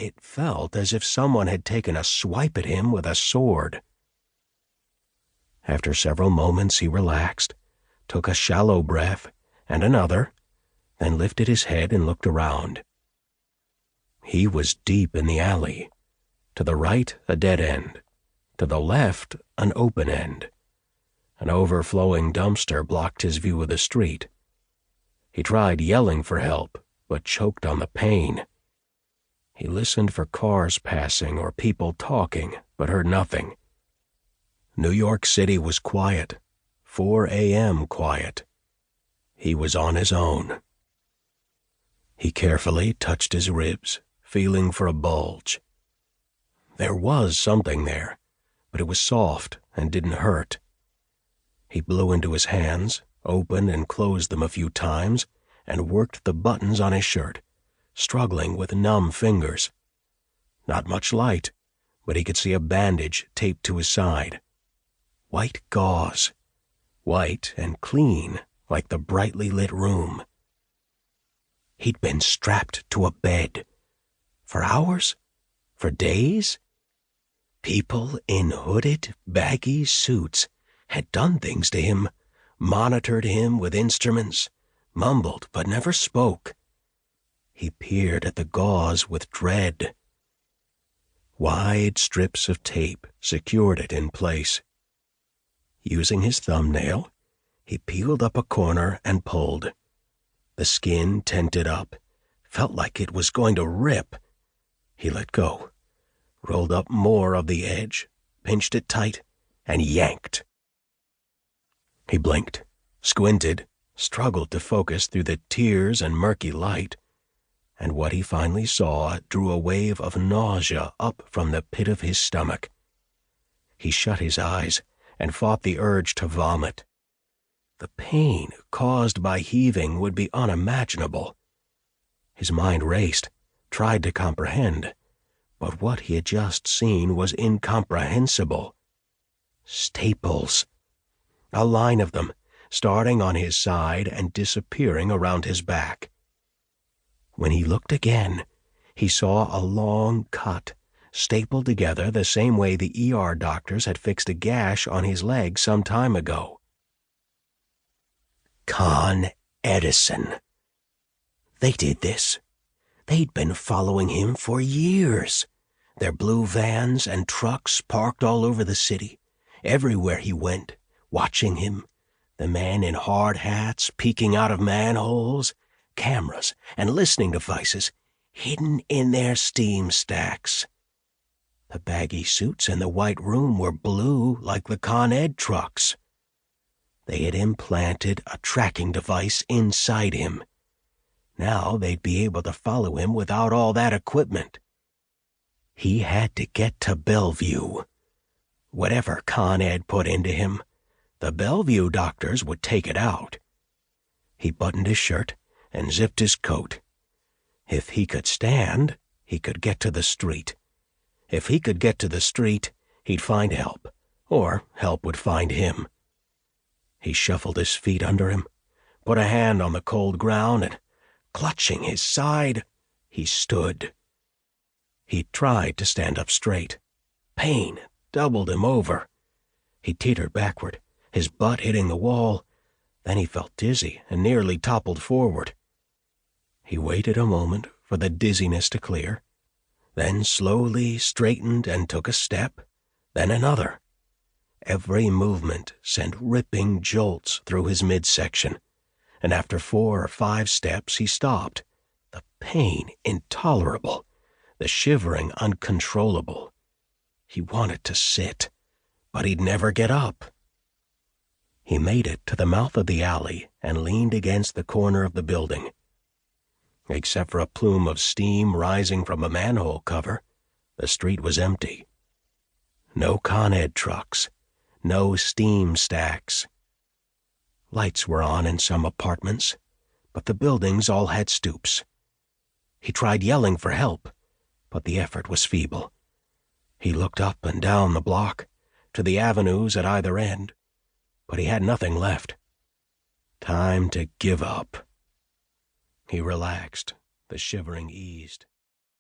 it felt as if someone had taken a swipe at him with a sword. After several moments he relaxed, took a shallow breath and another, then lifted his head and looked around. He was deep in the alley. To the right, a dead end. To the left, an open end. An overflowing dumpster blocked his view of the street. He tried yelling for help, but choked on the pain. He listened for cars passing or people talking, but heard nothing. New York City was quiet, 4 a.m. quiet. He was on his own. He carefully touched his ribs, feeling for a bulge. There was something there, but it was soft and didn't hurt. He blew into his hands, opened and closed them a few times, and worked the buttons on his shirt, struggling with numb fingers. Not much light, but he could see a bandage taped to his side. White gauze. White and clean, like the brightly lit room. He'd been strapped to a bed. For hours? For days? People in hooded, baggy suits had done things to him, monitored him with instruments, mumbled but never spoke. He peered at the gauze with dread. Wide strips of tape secured it in place. Using his thumbnail, he peeled up a corner and pulled. The skin tented up, felt like it was going to rip. He let go, rolled up more of the edge, pinched it tight, and yanked. He blinked, squinted, struggled to focus through the tears and murky light, and what he finally saw drew a wave of nausea up from the pit of his stomach. He shut his eyes and fought the urge to vomit. The pain caused by heaving would be unimaginable. His mind raced, tried to comprehend, but what he had just seen was incomprehensible. Staples. A line of them, starting on his side and disappearing around his back. When he looked again, he saw a long cut, stapled together the same way the ER doctors had fixed a gash on his leg some time ago. Con Edison. They did this. They'd been following him for years. Their blue vans and trucks parked all over the city, everywhere he went, watching him, the men in hard hats peeking out of manholes, cameras and listening devices hidden in their steam stacks. The baggy suits in the white room were blue like the Con Ed trucks. They had implanted a tracking device inside him. Now they'd be able to follow him without all that equipment. He had to get to Bellevue. Whatever Con Ed put into him, the Bellevue doctors would take it out. He buttoned his shirt and zipped his coat. If he could stand, he could get to the street. If he could get to the street, he'd find help, or help would find him. He shuffled his feet under him, put a hand on the cold ground, and, clutching his side, he stood. He tried to stand up straight. Pain doubled him over. He teetered backward, his butt hitting the wall. Then he felt dizzy and nearly toppled forward. He waited a moment for the dizziness to clear, then slowly straightened and took a step, then another. Every movement sent ripping jolts through his midsection, and after 4 or 5 steps he stopped, the pain intolerable, the shivering uncontrollable. He wanted to sit, but he'd never get up. He made it to the mouth of the alley and leaned against the corner of the building. Except for a plume of steam rising from a manhole cover, the street was empty. No Con Ed trucks, no steam stacks. Lights were on in some apartments, but the buildings all had stoops. He tried yelling for help, but the effort was feeble. He looked up and down the block, to the avenues at either end, but he had nothing left. Time to give up. He relaxed. The shivering eased.